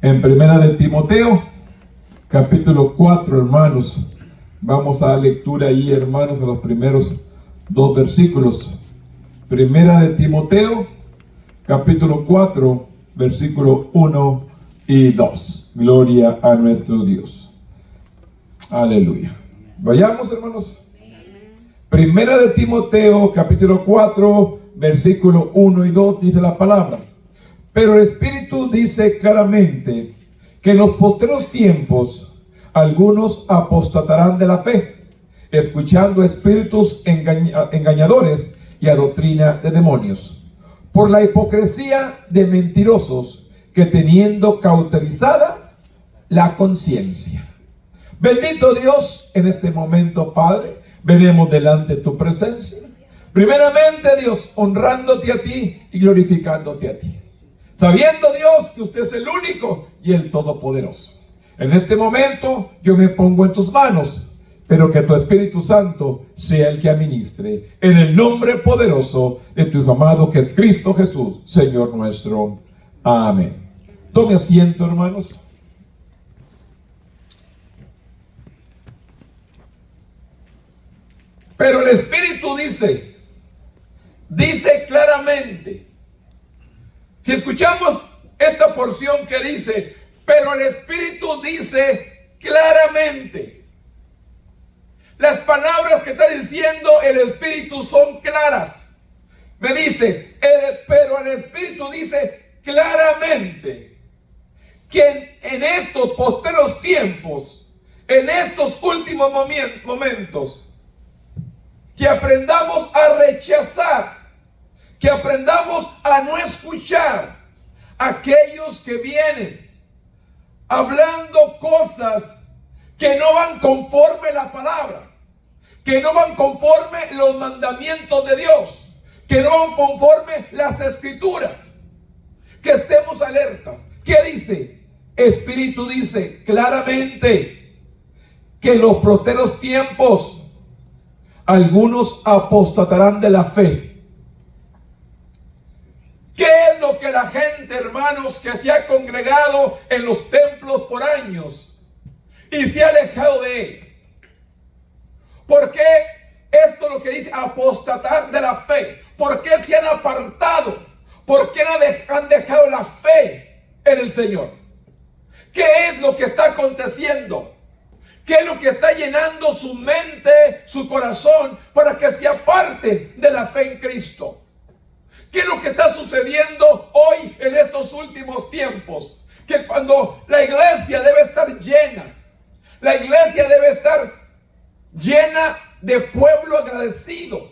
En Primera de Timoteo, capítulo 4, hermanos. Vamos a dar lectura ahí, hermanos, a los primeros 2 versículos. Primera de Timoteo, capítulo 4, versículo 1 y 2. Gloria a nuestro Dios. Aleluya. Vayamos, hermanos. Primera de Timoteo, capítulo 4, versículo 1 y 2, dice la palabra. Pero el Espíritu dice claramente que en los postreros tiempos algunos apostatarán de la fe, escuchando espíritus engañadores y a doctrina de demonios, por la hipocresía de mentirosos que teniendo cauterizada la conciencia. Bendito Dios, en este momento, Padre, venimos delante de tu presencia. Primeramente, Dios, honrándote a ti y glorificándote a ti. Sabiendo, Dios, que usted es el único y el todopoderoso. En este momento yo me pongo en tus manos, pero que tu Espíritu Santo sea el que administre. En el nombre poderoso de tu Hijo amado, que es Cristo Jesús, Señor nuestro. Amén. Tome asiento, hermanos. Pero el Espíritu dice claramente. Si escuchamos esta porción que dice, pero el Espíritu dice claramente. Las palabras que está diciendo el Espíritu son claras. Me dice, pero el Espíritu dice claramente que en estos posteros tiempos, en estos últimos momentos, que aprendamos a rechazar, que aprendamos a no escuchar a aquellos que vienen hablando cosas que no van conforme la palabra, que no van conforme los mandamientos de Dios, que no van conforme las escrituras. Que estemos alertas. ¿Qué dice? Espíritu dice claramente que en los posteros tiempos algunos apostatarán de la fe. ¿Qué es lo que la gente, hermanos, que se ha congregado en los templos por años y se ha alejado de él? ¿Por qué esto es lo que dice apostatar de la fe? ¿Por qué se han apartado? ¿Por qué han dejado la fe en el Señor? ¿Qué es lo que está aconteciendo? ¿Qué es lo que está llenando su mente, su corazón, para que se aparten de la fe en Cristo? ¿Qué es lo que está sucediendo hoy en estos últimos tiempos? Que cuando la iglesia debe estar llena, la iglesia debe estar llena de pueblo agradecido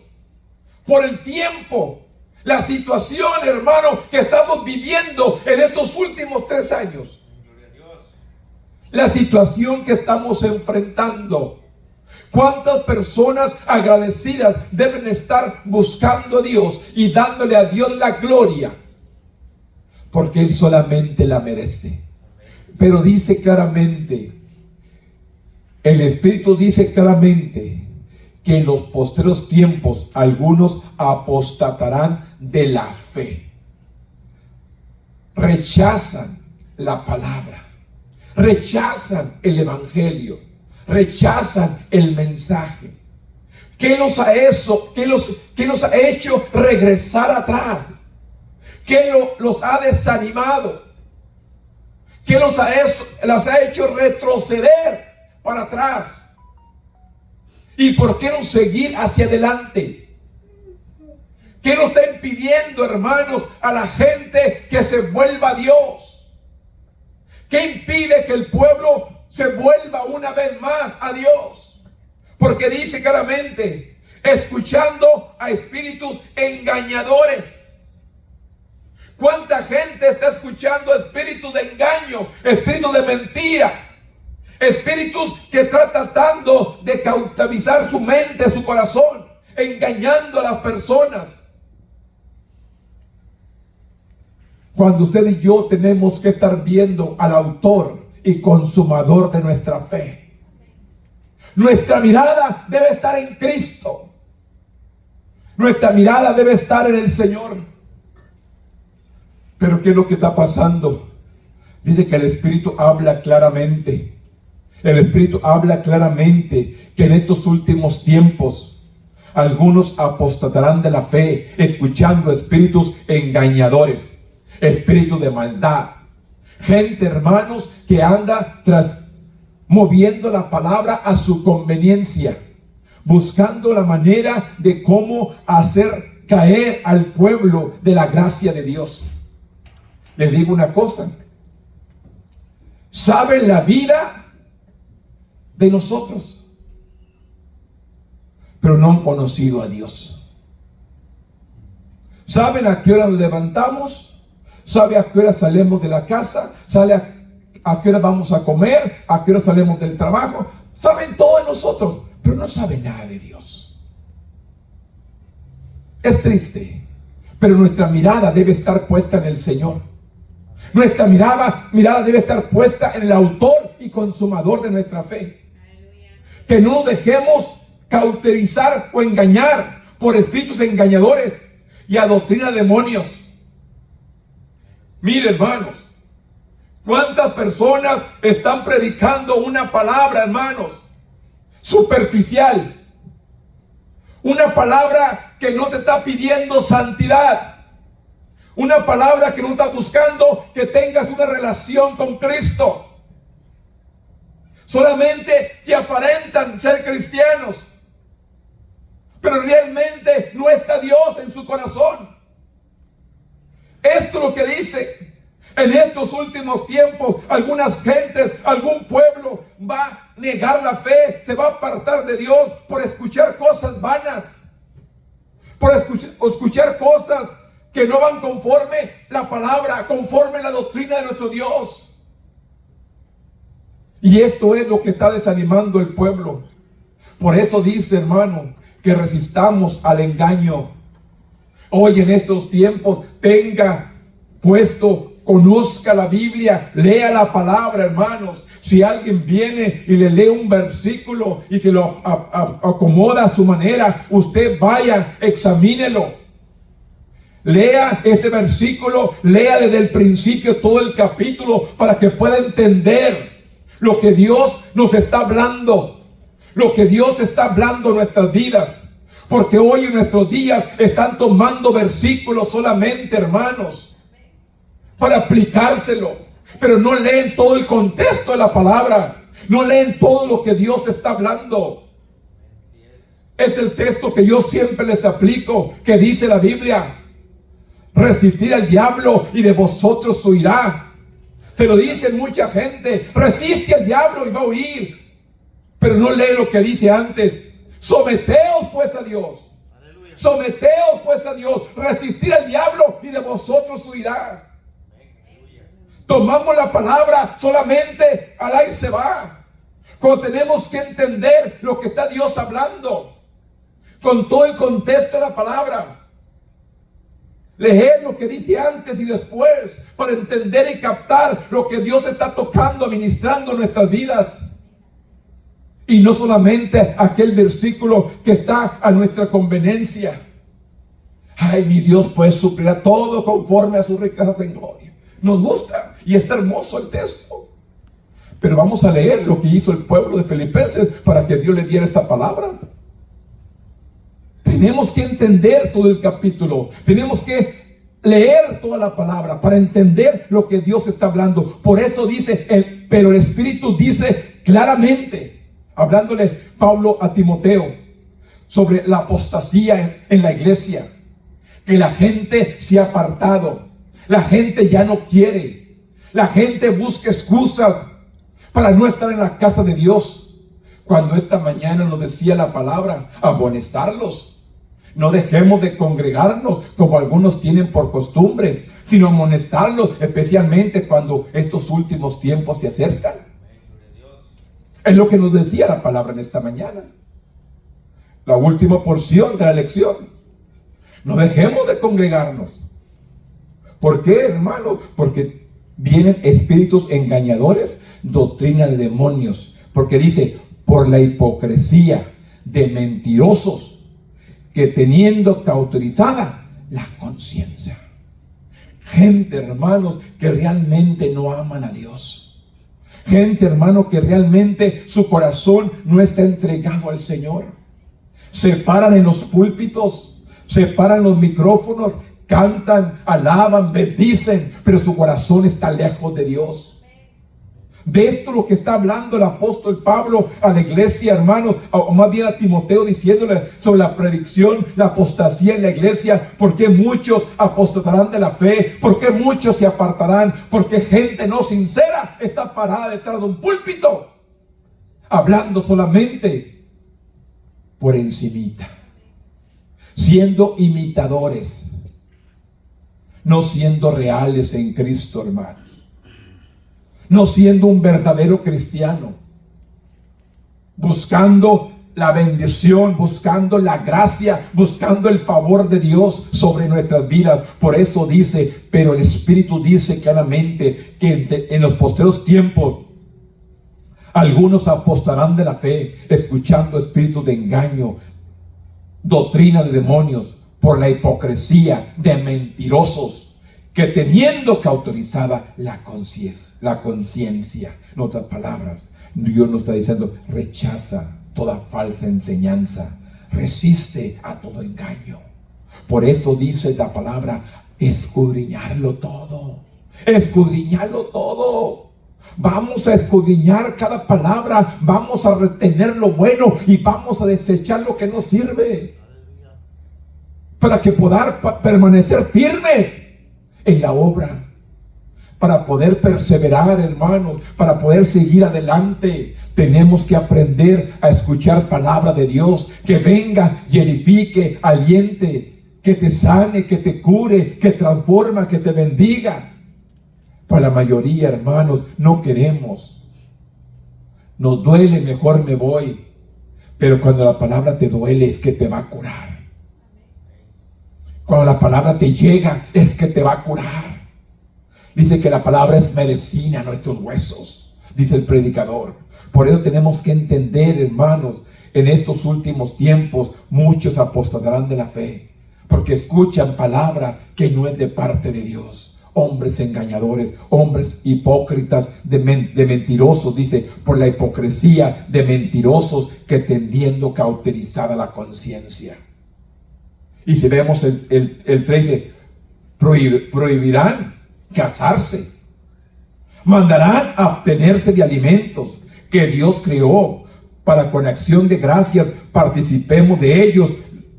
por el tiempo, la situación, hermano, que estamos viviendo en estos últimos 3 años. La situación que estamos enfrentando. ¿Cuántas personas agradecidas deben estar buscando a Dios y dándole a Dios la gloria? Porque Él solamente la merece. Pero dice claramente, el Espíritu dice claramente que en los postreros tiempos algunos apostatarán de la fe. Rechazan la palabra. Rechazan el evangelio, rechazan el mensaje. ¿Qué los ha hecho regresar atrás? ¿Qué los ha desanimado? ¿Qué las ha hecho retroceder para atrás? ¿Y por qué no seguir hacia adelante? ¿Qué nos está impidiendo, hermanos, a la gente que se vuelva a Dios? ¿Qué impide que el pueblo se vuelva una vez más a Dios? Porque dice claramente, escuchando a espíritus engañadores. ¿Cuánta gente está escuchando espíritus de engaño, espíritus de mentira? Espíritus que están tratando de cautivizar su mente, su corazón, engañando a las personas. Cuando usted y yo tenemos que estar viendo al autor y consumador de nuestra fe. Nuestra mirada debe estar en Cristo. Nuestra mirada debe estar en el Señor. Pero ¿qué es lo que está pasando? Dice que el Espíritu habla claramente. El Espíritu habla claramente que en estos últimos tiempos algunos apostatarán de la fe, escuchando espíritus engañadores, espíritus de maldad. Gente, hermanos, que anda moviendo la palabra a su conveniencia, buscando la manera de cómo hacer caer al pueblo de la gracia de Dios. Les digo una cosa: saben la vida de nosotros, pero no han conocido a Dios. Saben a qué hora nos levantamos, saben a qué hora salimos de la casa, saben a qué hora vamos a comer, a qué hora salimos del trabajo. Saben todo de nosotros, pero no saben nada de Dios. Es triste, pero nuestra mirada debe estar puesta en el Señor. Nuestra mirada debe estar puesta en el autor y consumador de nuestra fe. Que no nos dejemos cauterizar o engañar por espíritus engañadores y a doctrina de demonios. Mire, hermanos, cuántas personas están predicando una palabra, hermanos, superficial. Una palabra que no te está pidiendo santidad. Una palabra que no está buscando que tengas una relación con Cristo. Solamente te aparentan ser cristianos, pero realmente no está Dios en su corazón. Esto es lo que dice: en estos últimos tiempos, algunas gentes, algún pueblo va a negar la fe, se va a apartar de Dios por escuchar cosas vanas, por escuchar cosas que no van conforme la palabra, conforme la doctrina de nuestro Dios. Y esto es lo que está desanimando el pueblo. Por eso dice, hermano, que resistamos al engaño. Hoy en estos tiempos tenga puesto, conozca la Biblia, lea la palabra, hermanos. Si alguien viene y le lee un versículo y se lo acomoda a su manera, usted vaya, examínelo. Lea ese versículo, lea desde el principio todo el capítulo para que pueda entender lo que Dios nos está hablando, lo que Dios está hablando en nuestras vidas. Porque hoy en nuestros días están tomando versículos solamente, hermanos, para aplicárselo, pero no leen todo el contexto de la palabra, no leen todo lo que Dios está hablando. Es el texto que yo siempre les aplico, que dice la Biblia: resistir al diablo y de vosotros huirá. Se lo dicen mucha gente: resiste al diablo y va a huir. Pero no lee lo que dice antes: someteos pues a Dios. Aleluya. Someteos pues a Dios. Resistir al diablo y de vosotros huirá. Aleluya. Tomamos la palabra solamente al aire se va, cuando tenemos que entender lo que está Dios hablando, con todo el contexto de la palabra. Leer lo que dice antes y después, para entender y captar lo que Dios está tocando, administrando en nuestras vidas. Y no solamente aquel versículo que está a nuestra conveniencia. Ay, mi Dios pues suplirá todo conforme a sus riquezas en gloria. Nos gusta y está hermoso el texto. Pero vamos a leer lo que hizo el pueblo de Filipenses para que Dios le diera esa palabra. Tenemos que entender todo el capítulo. Tenemos que leer toda la palabra para entender lo que Dios está hablando. Por eso dice, pero el Espíritu dice claramente, hablándole Pablo a Timoteo sobre la apostasía en la iglesia, que la gente se ha apartado, la gente ya no quiere, la gente busca excusas para no estar en la casa de Dios. Cuando esta mañana nos decía la palabra, amonestarlos. No dejemos de congregarnos como algunos tienen por costumbre, sino amonestarlos, especialmente cuando estos últimos tiempos se acercan. Es lo que nos decía la palabra en esta mañana. La última porción de la lección. No dejemos de congregarnos. ¿Por qué, hermano? Porque vienen espíritus engañadores, doctrina de demonios. Porque dice, por la hipocresía de mentirosos, que teniendo cauterizada la conciencia. gente, hermanos, que realmente no aman a Dios. Gente, hermano, que realmente su corazón no está entregado al Señor. Se paran en los púlpitos, se paran en los micrófonos, cantan, alaban, bendicen, pero su corazón está lejos de Dios. De esto lo que está hablando el apóstol Pablo a la iglesia, hermanos, o más bien a Timoteo, diciéndole sobre la predicción, la apostasía en la iglesia. Porque muchos apostatarán de la fe, porque muchos se apartarán, porque gente no sincera está parada detrás de un púlpito, hablando solamente por encimita, siendo imitadores, no siendo reales en Cristo, hermano. No siendo un verdadero cristiano, buscando la bendición, buscando la gracia, buscando el favor de Dios sobre nuestras vidas. Por eso dice, pero el Espíritu dice claramente que en los postreros tiempos algunos apostarán de la fe, escuchando espíritus de engaño, doctrina de demonios, por la hipocresía de mentirosos, que teniendo cauterizada la conciencia. En otras palabras, Dios nos está diciendo: rechaza toda falsa enseñanza, resiste a todo engaño. Por eso dice la palabra: escudriñarlo todo, escudriñarlo todo. Vamos a escudriñar cada palabra, vamos a retener lo bueno y vamos a desechar lo que no sirve, para que podamos permanecer firmes en la obra, para poder perseverar, hermanos, para poder seguir adelante. Tenemos que aprender a escuchar palabra de Dios, que venga y edifique, aliente, que te sane, que te cure, que transforma, que te bendiga. Para la mayoría, hermanos, no queremos. Nos duele, mejor me voy. Pero cuando la palabra te duele, es que te va a curar. Cuando la palabra te llega, es que te va a curar. Dice que la palabra es medicina a nuestros huesos, dice el predicador. Por eso tenemos que entender, hermanos, en estos últimos tiempos muchos apostatarán de la fe, porque escuchan palabra que no es de parte de Dios. Hombres engañadores, hombres hipócritas, de mentirosos, dice, por la hipocresía de mentirosos, que tendiendo cauterizada la conciencia. Y si vemos el 13, prohibirán casarse, mandarán abstenerse de alimentos que Dios creó, para con acción de gracias participemos de ellos,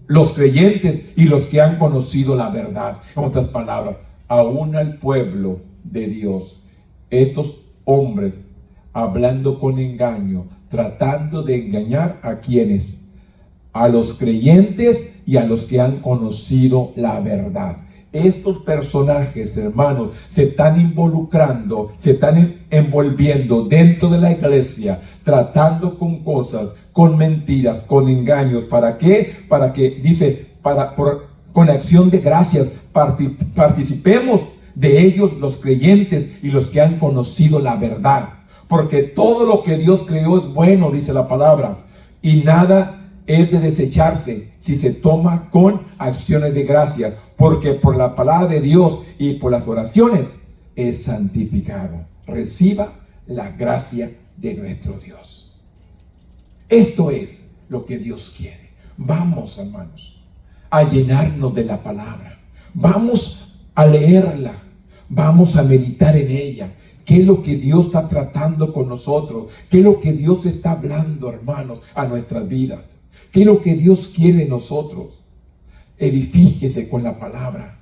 los creyentes y los que han conocido la verdad. En otras palabras, aún al pueblo de Dios, estos hombres hablando con engaño, tratando de engañar a quienes, a los creyentes y a los que han conocido la verdad. Estos personajes, hermanos, se están involucrando, se están envolviendo dentro de la iglesia, tratando con cosas, con mentiras, con engaños. ¿Para qué? Para que, dice, con acción de gracias participemos de ellos, los creyentes y los que han conocido la verdad. Porque todo lo que Dios creó es bueno, dice la palabra, y nada es de desecharse si se toma con acciones de gracia, porque por la palabra de Dios y por las oraciones es santificado. Reciba la gracia de nuestro Dios. Esto es lo que Dios quiere. Vamos, hermanos, a llenarnos de la palabra. Vamos a leerla. Vamos a meditar en ella. ¿Qué es lo que Dios está tratando con nosotros? ¿Qué es lo que Dios está hablando, hermanos, a nuestras vidas? ¿Qué es lo que Dios quiere de nosotros? Edifíquese con la palabra.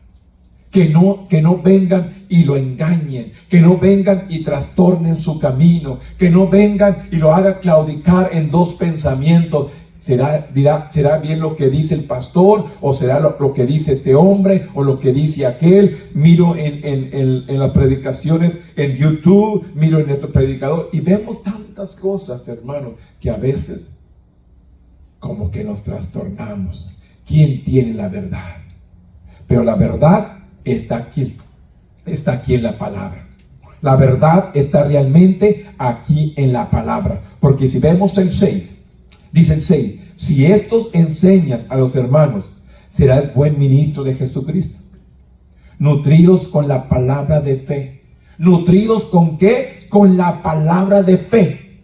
Que no vengan y lo engañen. Que no vengan y trastornen su camino. Que no vengan y lo hagan claudicar en dos pensamientos. ¿Será bien lo que dice el pastor? ¿O será lo que dice este hombre? ¿O lo que dice aquel? Miro en las predicaciones en YouTube. Miro en nuestro predicador. Y vemos tantas cosas, hermanos, que a veces como que nos trastornamos. ¿Quién tiene la verdad? Pero la verdad está aquí en la palabra. La verdad está realmente aquí en la palabra. Porque si vemos el 6, dice el 6, si estos enseñan a los hermanos, serás buen ministro de Jesucristo, nutridos con la palabra de fe. ¿Nutridos con qué? Con la palabra de fe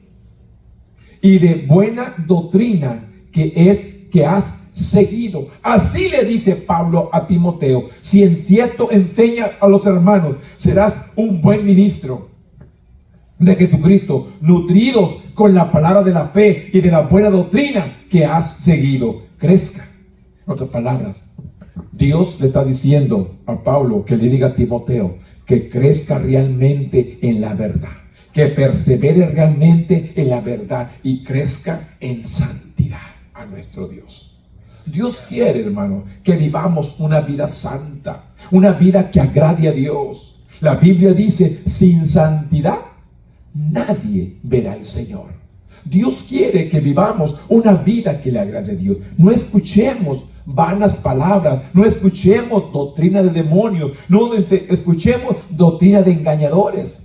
y de buena doctrina que has seguido. Así le dice Pablo a Timoteo: si esto enseña a los hermanos, serás un buen ministro de Jesucristo, nutridos con la palabra de la fe y de la buena doctrina que has seguido. Crezca. En otras palabras, Dios le está diciendo a Pablo que le diga a Timoteo que crezca realmente en la verdad, que persevere realmente en la verdad y crezca en santidad a nuestro Dios. Dios quiere, hermano, que vivamos una vida santa, una vida que agrade a Dios. La Biblia dice: sin santidad nadie verá al Señor. Dios quiere que vivamos una vida que le agrade a Dios. No escuchemos vanas palabras, no escuchemos doctrina de demonios, no escuchemos doctrina de engañadores.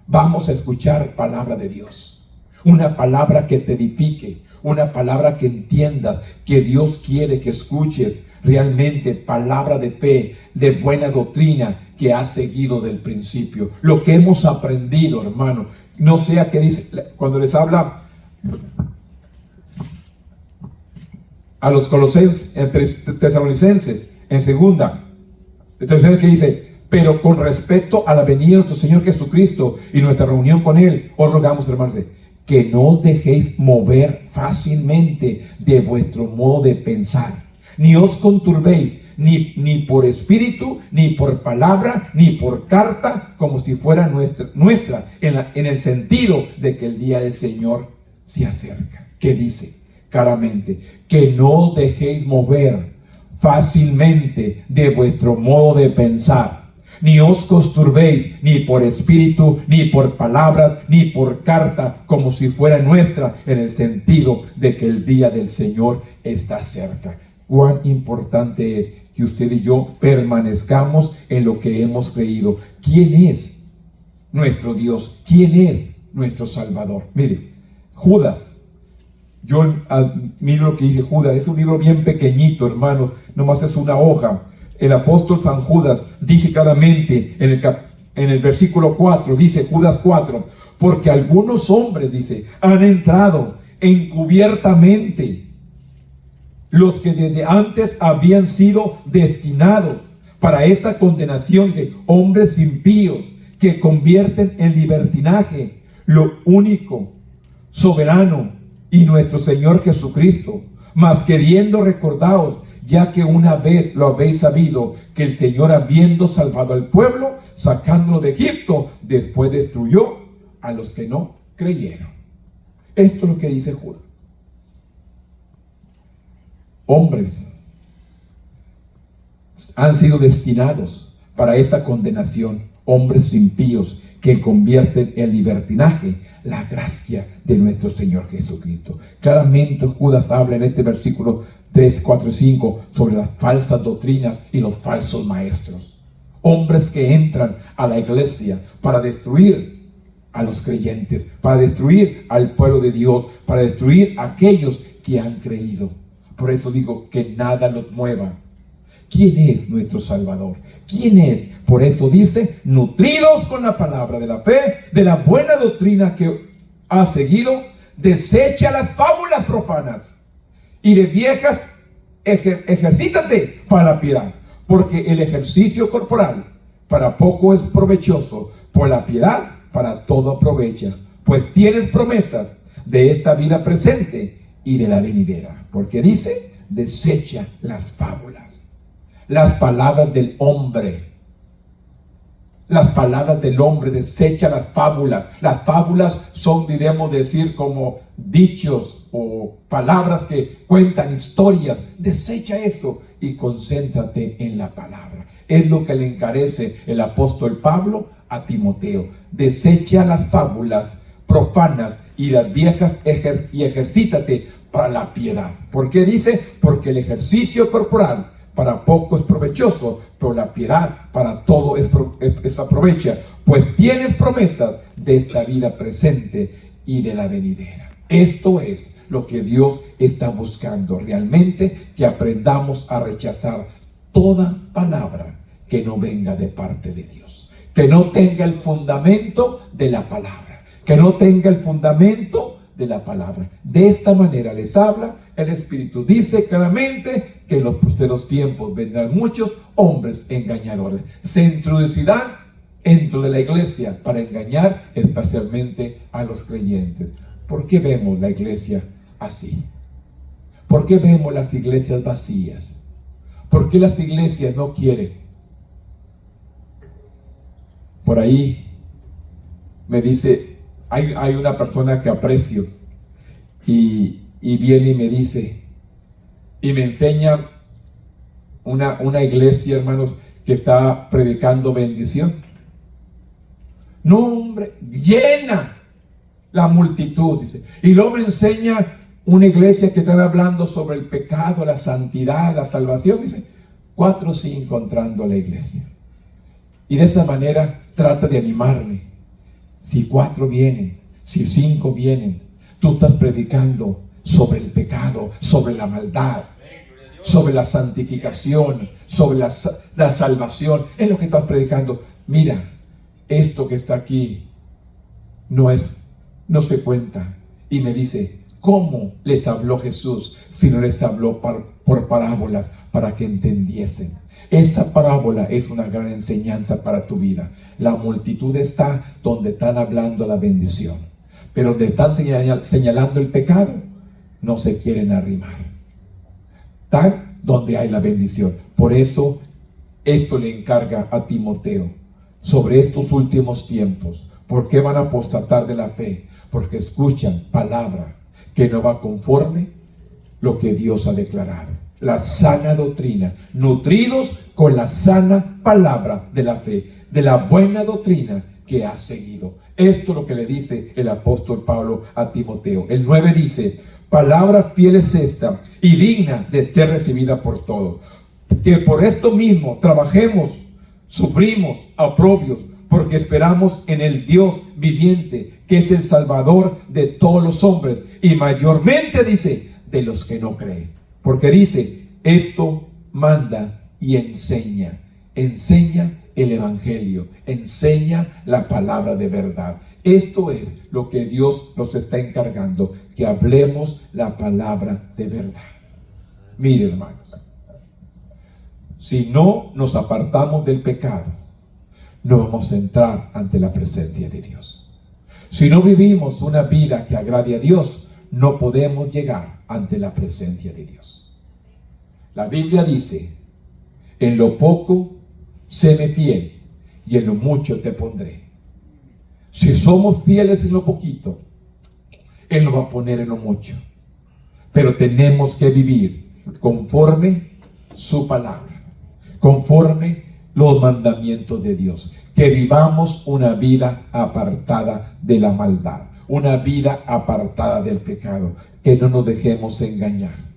Vamos a escuchar palabra de Dios, una palabra que te edifique, una palabra que entiendas que Dios quiere que escuches realmente, palabra de fe, de buena doctrina que has seguido del principio. Lo que hemos aprendido, hermano, no sea que dice, cuando les habla a los colosenses, entre tesalonicenses, en segunda, que dice: pero con respecto a la venida de nuestro Señor Jesucristo y nuestra reunión con Él, os rogamos, hermanos, que no dejéis mover fácilmente de vuestro modo de pensar, ni os conturbéis, ni por espíritu, ni por palabra, ni por carta, como si fuera nuestra en el sentido de que el día del Señor se acerca. ¿Qué dice? Claramente, que no dejéis mover fácilmente de vuestro modo de pensar, ni os conturbéis, ni por espíritu, ni por palabras, ni por carta, como si fuera nuestra, en el sentido de que el día del Señor está cerca. Cuán importante es que usted y yo permanezcamos en lo que hemos creído. ¿Quién es nuestro Dios? ¿Quién es nuestro Salvador? Mire, Judas. Yo miro lo que dice Judas. Es un libro bien pequeñito, hermanos. Nomás es una hoja. El apóstol San Judas dice claramente en el versículo 4, dice Judas 4: porque algunos hombres, dice, han entrado encubiertamente, los que desde antes habían sido destinados para esta condenación, dice, hombres impíos que convierten en libertinaje lo único, soberano y nuestro Señor Jesucristo. Mas queriendo recordaos, ya que una vez lo habéis sabido, que el Señor, habiendo salvado al pueblo, sacándolo de Egipto, después destruyó a los que no creyeron. Esto es lo que dice Judas. Hombres han sido destinados para esta condenación, hombres impíos que convierten en libertinaje la gracia de nuestro Señor Jesucristo. Claramente Judas habla en este versículo 3, 4 y 5 sobre las falsas doctrinas y los falsos maestros. Hombres que entran a la iglesia para destruir a los creyentes, para destruir al pueblo de Dios, para destruir a aquellos que han creído. Por eso digo que nada los mueva. ¿Quién es nuestro Salvador? ¿Quién es? Por eso dice, nutridos con la palabra de la fe, de la buena doctrina que ha seguido, desecha las fábulas profanas y de viejas ejercítate para la piedad, porque el ejercicio corporal para poco es provechoso, por la piedad para todo aprovecha, pues tienes promesas de esta vida presente y de la venidera. Porque dice, desecha las fábulas, las palabras del hombre. Las palabras del hombre, desecha las fábulas. Las fábulas son, diremos decir, como dichos o palabras que cuentan historias. Desecha eso y concéntrate en la palabra. Es lo que le encarece el apóstol Pablo a Timoteo. Desecha las fábulas profanas y las viejas y ejercítate para la piedad. ¿Por qué dice? Porque el ejercicio corporal para poco es provechoso, pero la piedad para todo es aprovecha, pues tienes promesas de esta vida presente y de la venidera. Esto es lo que Dios está buscando realmente, que aprendamos a rechazar toda palabra que no venga de parte de Dios, que no tenga el fundamento de la palabra, que no tenga el fundamento de la palabra. De esta manera les habla el Espíritu. Dice claramente que en los posteros tiempos vendrán muchos hombres engañadores. Se introducirán dentro de la iglesia para engañar especialmente a los creyentes. ¿Por qué vemos la iglesia así? ¿Por qué vemos las iglesias vacías? ¿Por qué las iglesias no quieren? Por ahí me dice, hay una persona que aprecio y viene y me dice, y me enseña una iglesia, hermanos, que está predicando bendición. No, hombre, llena la multitud, dice. Y luego me enseña una iglesia que están hablando sobre el pecado, la santidad, la salvación. Dice, 4 o 5 entrando a la iglesia. Y de esta manera trata de animarme. Si 4 vienen, si 5 vienen, tú estás predicando sobre el pecado, sobre la maldad, sobre la santificación, sobre la salvación. Es lo que estás predicando. Mira, esto que está aquí no se cuenta. Y me dice, ¿cómo les habló Jesús si no les habló por parábolas para que entendiesen? Esta parábola es una gran enseñanza para tu vida. La multitud está donde están hablando la bendición, pero donde están señalando el pecado, no se quieren arrimar. Están donde hay la bendición. Por eso, esto le encarga a Timoteo sobre estos últimos tiempos. ¿Por qué van a apostatar de la fe? Porque escuchan palabra que no va conforme lo que Dios ha declarado. La sana doctrina, nutridos con la sana palabra de la fe, de la buena doctrina que has seguido. Esto es lo que le dice el apóstol Pablo a Timoteo. El 9 dice, palabra fiel es esta y digna de ser recibida por todos. Que por esto mismo trabajemos, sufrimos, aprobios, porque esperamos en el Dios viviente, que es el Salvador de todos los hombres, y mayormente, dice, de los que no creen. Porque dice, esto manda y enseña el Evangelio, enseña la palabra de verdad. Esto es lo que Dios nos está encargando, que hablemos la palabra de verdad. Mire, hermanos, si no nos apartamos del pecado, no vamos a entrar ante la presencia de Dios. Si no vivimos una vida que agrade a Dios, no podemos llegar ante la presencia de Dios. La Biblia dice, en lo poco, séme fiel, y en lo mucho te pondré. Si somos fieles en lo poquito, Él nos va a poner en lo mucho. Pero tenemos que vivir conforme su palabra, conforme los mandamientos de Dios. Que vivamos una vida apartada de la maldad, una vida apartada del pecado, que no nos dejemos engañar.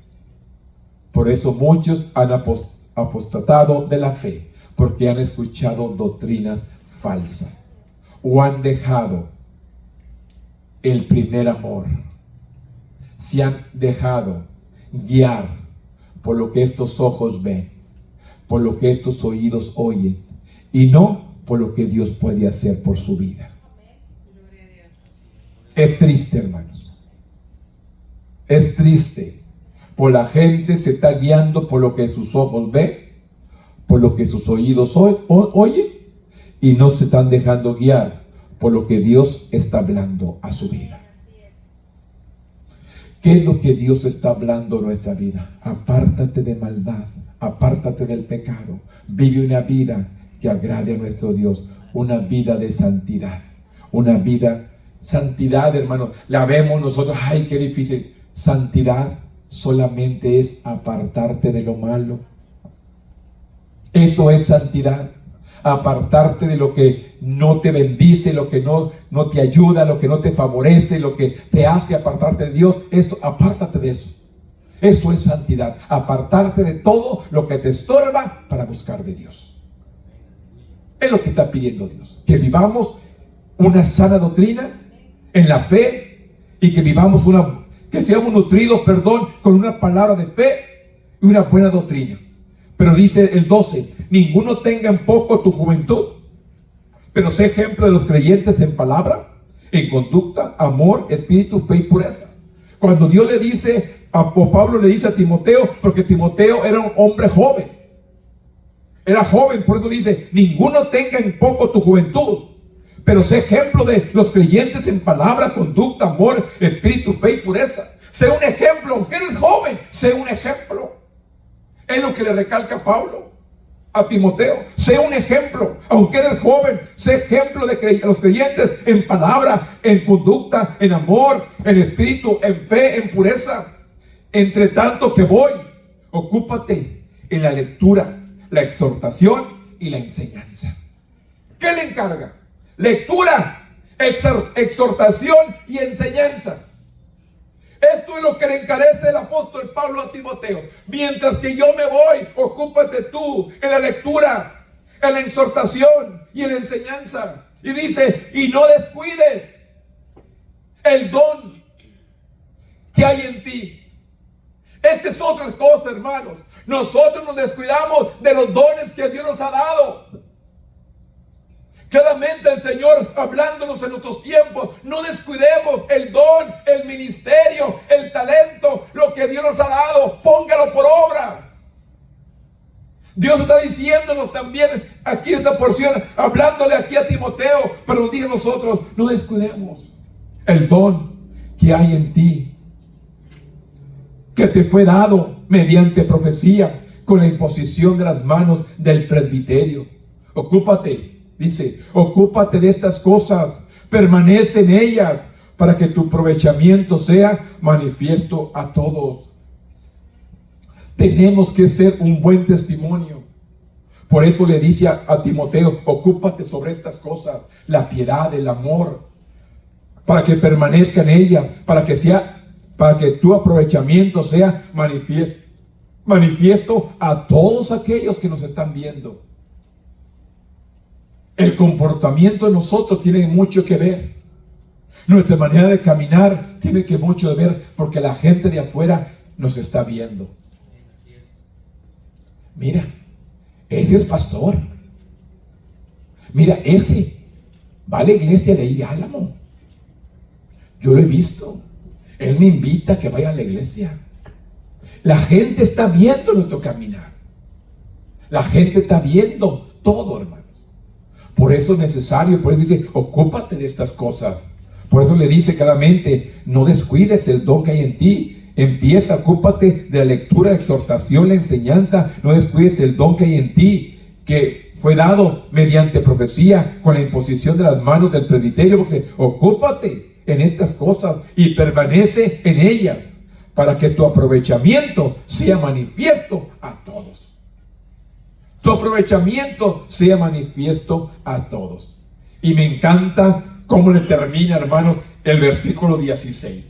Por eso muchos han apostatado de la fe, porque han escuchado doctrinas falsas o han dejado el primer amor. Se han dejado guiar por lo que estos ojos ven, por lo que estos oídos oyen, y no por lo que Dios puede hacer por su vida. Es triste, hermanos. Es triste. Por la gente se está guiando por lo que sus ojos ven, por lo que sus oídos oyen, y no se están dejando guiar por lo que Dios está hablando a su vida. ¿Qué es lo que Dios está hablando en nuestra vida? Apártate de maldad, apártate del pecado, vive una vida que agrade a nuestro Dios, una vida de santidad, una vida, santidad, hermano, la vemos nosotros, ay, qué difícil. Santidad solamente es apartarte de lo malo. Eso es santidad. Apartarte de lo que no te bendice, lo que no te ayuda, lo que no te favorece, lo que te hace apartarte de Dios. Eso, apártate de eso. Eso es santidad. Apartarte de todo lo que te estorba para buscar de Dios. Es lo que está pidiendo Dios. Que vivamos una sana doctrina en la fe y que vivamos que seamos nutridos, con una palabra de fe y una buena doctrina. Pero dice el 12, ninguno tenga en poco tu juventud, pero sé ejemplo de los creyentes en palabra, en conducta, amor, espíritu, fe y pureza. Cuando Dios le dice, o Pablo le dice a Timoteo, porque Timoteo era un hombre joven, era joven, por eso le dice, ninguno tenga en poco tu juventud, pero sé ejemplo de los creyentes en palabra, conducta, amor, espíritu, fe y pureza. Sé un ejemplo, aunque eres joven, sé un ejemplo. Es lo que le recalca Pablo a Timoteo. Sé un ejemplo, aunque eres joven, sé ejemplo de los creyentes en palabra, en conducta, en amor, en espíritu, en fe, en pureza. Entre tanto que voy, ocúpate en la lectura, la exhortación y la enseñanza. ¿Qué le encarga? Lectura, exhortación y enseñanza. Esto es lo que le encarece el apóstol Pablo a Timoteo. Mientras que yo me voy, ocúpate tú en la lectura, en la exhortación y en la enseñanza. Y dice, y no descuides el don que hay en ti. Esta es otra cosa, hermanos. Nosotros nos descuidamos de los dones que Dios nos ha dado. Claramente el Señor hablándonos en nuestros tiempos, no descuidemos el don, el ministerio, el talento, lo que Dios nos ha dado, póngalo por obra. Dios está diciéndonos también aquí en esta porción, hablándole aquí a Timoteo, pero nos dice a nosotros, no descuidemos el don que hay en ti, que te fue dado mediante profecía, con la imposición de las manos del presbiterio. Ocúpate. Dice, ocúpate de estas cosas, permanece en ellas, para que tu aprovechamiento sea manifiesto a todos. Tenemos que ser un buen testimonio. Por eso le dice a Timoteo, ocúpate sobre estas cosas, la piedad, el amor, para que permanezca en ellas, para que tu aprovechamiento sea manifiesto a todos aquellos que nos están viendo. El comportamiento de nosotros tiene mucho que ver. Nuestra manera de caminar tiene que mucho que ver, porque la gente de afuera nos está viendo. Mira, ese es pastor. Mira, ese va a la iglesia de ahí de Álamo. Yo lo he visto. Él me invita a que vaya a la iglesia. La gente está viendo nuestro caminar. La gente está viendo todo, hermano. Por eso es necesario, por eso dice, ocúpate de estas cosas. Por eso le dice claramente, no descuides el don que hay en ti. Empieza, ocúpate de la lectura, la exhortación, la enseñanza. No descuides el don que hay en ti, que fue dado mediante profecía, con la imposición de las manos del presbiterio. Porque ocúpate en estas cosas y permanece en ellas, para que tu aprovechamiento sea manifiesto a todos. Tu aprovechamiento sea manifiesto a todos. Y me encanta cómo le termina, hermanos, el versículo 16.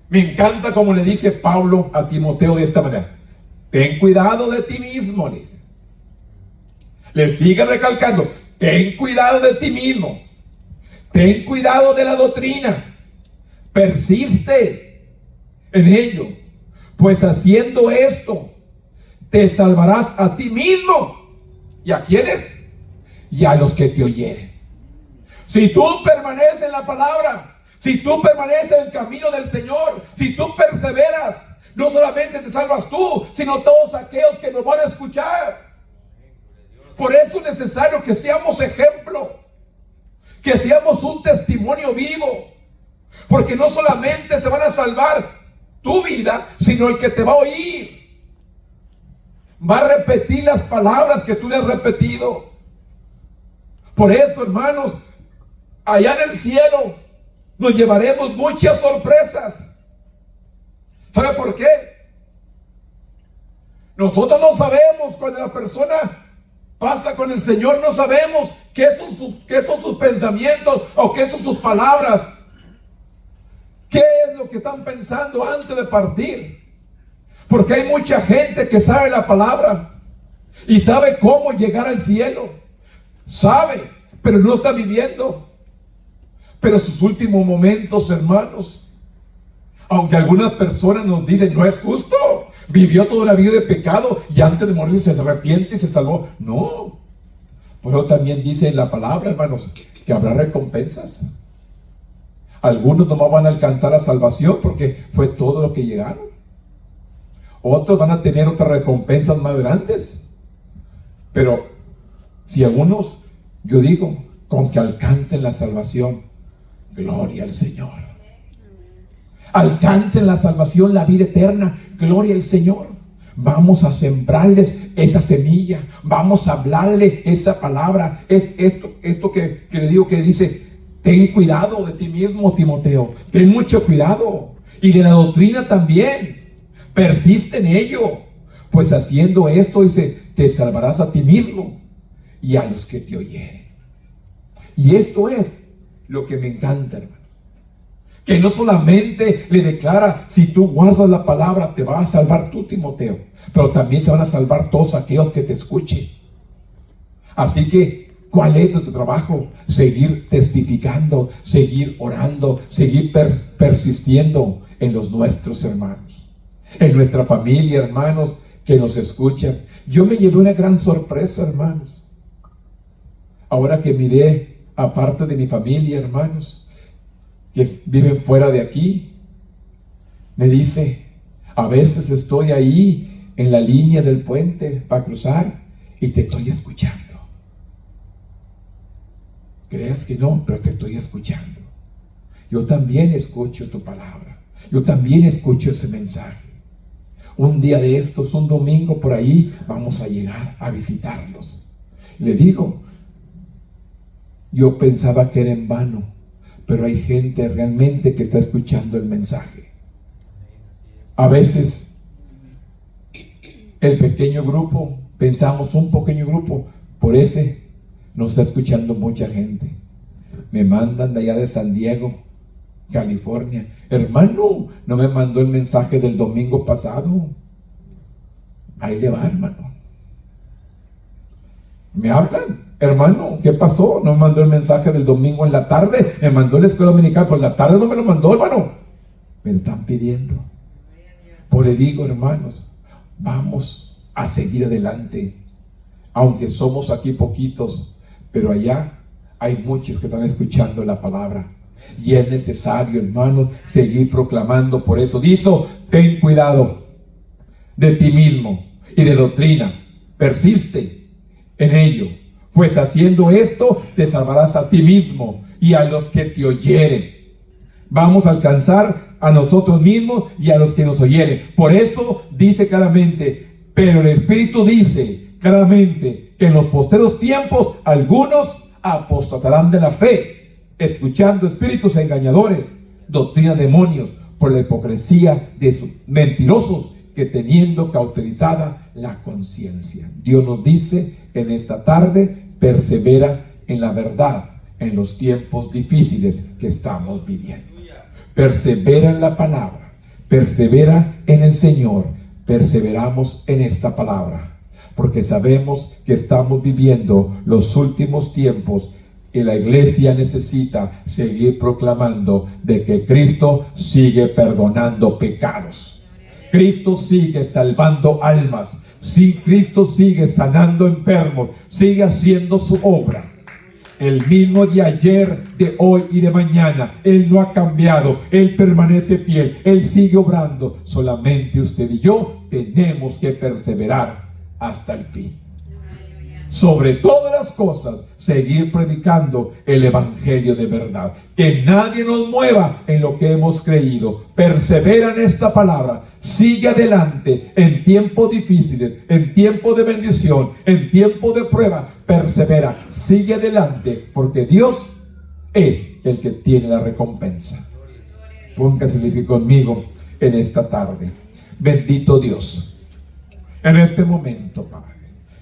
Me encanta cómo le dice Pablo a Timoteo de esta manera. Ten cuidado de ti mismo, le dice. Le sigue recalcando, ten cuidado de ti mismo. Ten cuidado de la doctrina. Persiste en ello. Pues haciendo esto, te salvarás a ti mismo. ¿Y a quiénes? Y a los que te oyeren. Si tú permaneces en la palabra, si tú permaneces en el camino del Señor, si tú perseveras, no solamente te salvas tú, sino todos aquellos que nos van a escuchar. Por eso es necesario que seamos ejemplo, que seamos un testimonio vivo, porque no solamente se van a salvar tu vida, sino el que te va a oír. Va a repetir las palabras que tú le has repetido. Por eso, hermanos, allá en el cielo nos llevaremos muchas sorpresas. ¿Sabe por qué? Nosotros no sabemos cuando la persona pasa con el Señor, no sabemos qué son sus pensamientos o qué son sus palabras. ¿Qué es lo que están pensando antes de partir? Porque hay mucha gente que sabe la palabra y sabe cómo llegar al cielo. Sabe, pero no está viviendo. Pero sus últimos momentos, hermanos, aunque algunas personas nos dicen, no es justo, Vivió toda la vida de pecado y antes de morir se arrepiente y se salvó. No. Por eso también dice en la palabra, hermanos, que habrá recompensas. Algunos no van a alcanzar la salvación porque fue todo lo que llegaron. Otros van a tener otras recompensas más grandes. Pero si algunos, yo digo, con que alcancen la salvación, gloria al Señor. Alcancen la salvación, la vida eterna, gloria al Señor. Vamos a sembrarles esa semilla, vamos a hablarle esa palabra. Esto que le digo, que dice: ten cuidado de ti mismo, Timoteo, ten mucho cuidado, y de la doctrina también, persiste en ello, pues haciendo esto, dice, te salvarás a ti mismo y a los que te oyeren. Y esto es lo que me encanta, hermanos, que no solamente le declara: si tú guardas la palabra, te vas a salvar tú, Timoteo, pero también se van a salvar todos aquellos que te escuchen. Así que, ¿cuál es nuestro trabajo? Seguir testificando, seguir orando, seguir persistiendo en los nuestros hermanos, en nuestra familia, hermanos, que nos escuchan. Yo me llevé una gran sorpresa, hermanos, ahora que miré, aparte de mi familia, hermanos, que viven fuera de aquí. Me dice: a veces estoy ahí en la línea del puente para cruzar y te estoy escuchando. Creas que no, pero te estoy escuchando. Yo también escucho tu palabra, yo también escucho ese mensaje. Un día de estos, un domingo por ahí, vamos a llegar a visitarlos. Le digo, yo pensaba que era en vano, pero hay gente realmente que está escuchando el mensaje. A veces el pequeño grupo, pensamos un pequeño grupo, por ese nos está escuchando mucha gente. Me mandan de allá de San Diego, California: hermano, no me mandó el mensaje del domingo pasado. Ahí le va, hermano. Me hablan: hermano, ¿qué pasó? No me mandó el mensaje del domingo en la tarde, me mandó la escuela dominical, por la tarde no me lo mandó, hermano. Me lo están pidiendo. Pues le digo, hermanos, vamos a seguir adelante, aunque somos aquí poquitos, pero allá hay muchos que están escuchando la palabra, y es necesario, hermanos, seguir proclamando. Por eso dice: ten cuidado de ti mismo y de doctrina, persiste en ello, pues haciendo esto te salvarás a ti mismo y a los que te oyeren. Vamos a alcanzar a nosotros mismos y a los que nos oyeren. Por eso dice claramente, pero el Espíritu dice claramente, que en los posteros tiempos algunos apostatarán de la fe, escuchando espíritus engañadores, doctrina de demonios, por la hipocresía de sus mentirosos, que teniendo cauterizada la conciencia. Dios nos dice en esta tarde: persevera en la verdad en los tiempos difíciles que estamos viviendo. Persevera en la palabra, persevera en el Señor. Perseveramos en esta palabra, porque sabemos que estamos viviendo los últimos tiempos y la iglesia necesita seguir proclamando de que Cristo sigue perdonando pecados. Cristo sigue salvando almas. Sí, Cristo sigue sanando enfermos, sigue haciendo su obra. El mismo de ayer, de hoy y de mañana. Él no ha cambiado, Él permanece fiel, Él sigue obrando. Solamente usted y yo tenemos que perseverar hasta el fin. Sobre todas las cosas, seguir predicando el evangelio de verdad. Que nadie nos mueva en lo que hemos creído. Persevera en esta palabra. Sigue adelante en tiempos difíciles, en tiempos de bendición, en tiempos de prueba. Persevera, sigue adelante, porque Dios es el que tiene la recompensa. Póngase conmigo en esta tarde. Bendito Dios, en este momento, Padre,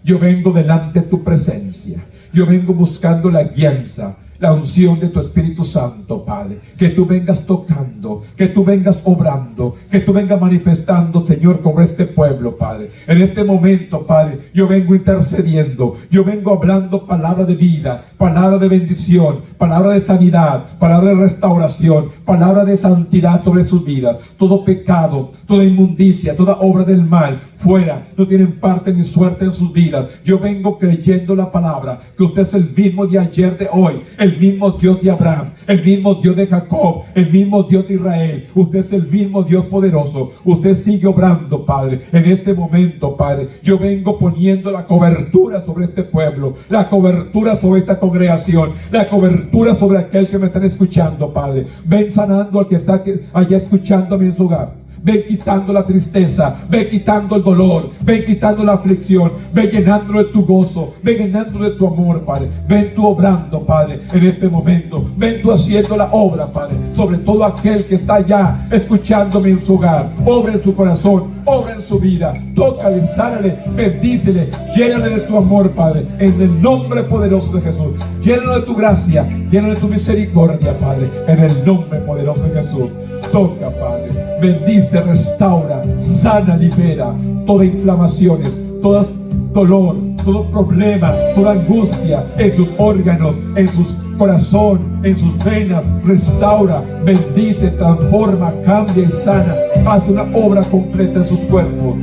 yo vengo delante de tu presencia. Yo vengo buscando la guianza la unción de tu Espíritu Santo, Padre. Que tú vengas tocando, que tú vengas obrando, que tú vengas manifestando, Señor, con este pueblo, Padre. En este momento, Padre, yo vengo intercediendo, yo vengo hablando palabra de vida, palabra de bendición, palabra de sanidad, palabra de restauración, palabra de santidad sobre sus vidas. Todo pecado, toda inmundicia, toda obra del mal, fuera, no tienen parte ni suerte en sus vidas. Yo vengo creyendo la palabra, que usted es el mismo de ayer, de hoy, el mismo Dios de Abraham, el mismo Dios de Jacob, el mismo Dios de Israel. Usted es el mismo Dios poderoso. Usted sigue obrando, Padre. En este momento, Padre, yo vengo poniendo la cobertura sobre este pueblo, la cobertura sobre esta congregación, la cobertura sobre aquel que me están escuchando, Padre. Ven sanando al que está allá escuchándome en su hogar. Ven quitando la tristeza, ven quitando el dolor, ven quitando la aflicción, ven llenándolo de tu gozo, ven llenándolo de tu amor, Padre. Ven tú obrando, Padre, en este momento. Ven tú haciendo la obra, Padre, sobre todo aquel que está allá escuchándome en su hogar. Obra en su corazón, obra en su vida. Tócale, sánale, bendícele, llénale de tu amor, Padre, en el nombre poderoso de Jesús. Llénalo de tu gracia, llénalo de tu misericordia, Padre, en el nombre poderoso de Jesús. Toca, Padre. Bendice, restaura, sana, libera toda inflamaciones, todo dolor, todo problema, toda angustia en sus órganos, en sus corazón, en sus venas. Restaura, bendice, transforma, cambia y sana. Hace una obra completa en sus cuerpos.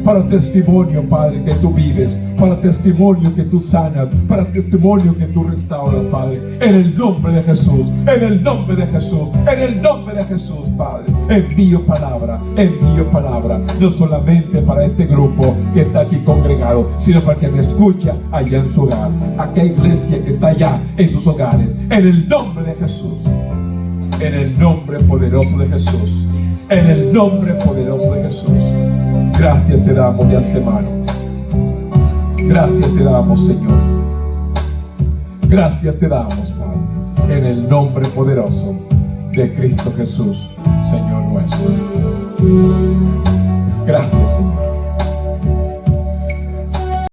Para testimonio, Padre, que tú vives, para testimonio que tú sanas, para testimonio que tú restauras, Padre, en el nombre de Jesús, en el nombre de Jesús, en el nombre de Jesús, Padre. Envío palabra, no solamente para este grupo que está aquí congregado, sino para que me escucha allá en su hogar, aquella iglesia que está allá en sus hogares, en el nombre de Jesús, en el nombre poderoso de Jesús, en el nombre poderoso de Jesús. Gracias te damos de antemano. Gracias te damos, Señor. Gracias te damos, Padre, en el nombre poderoso de Cristo Jesús, Señor nuestro. Gracias, Señor.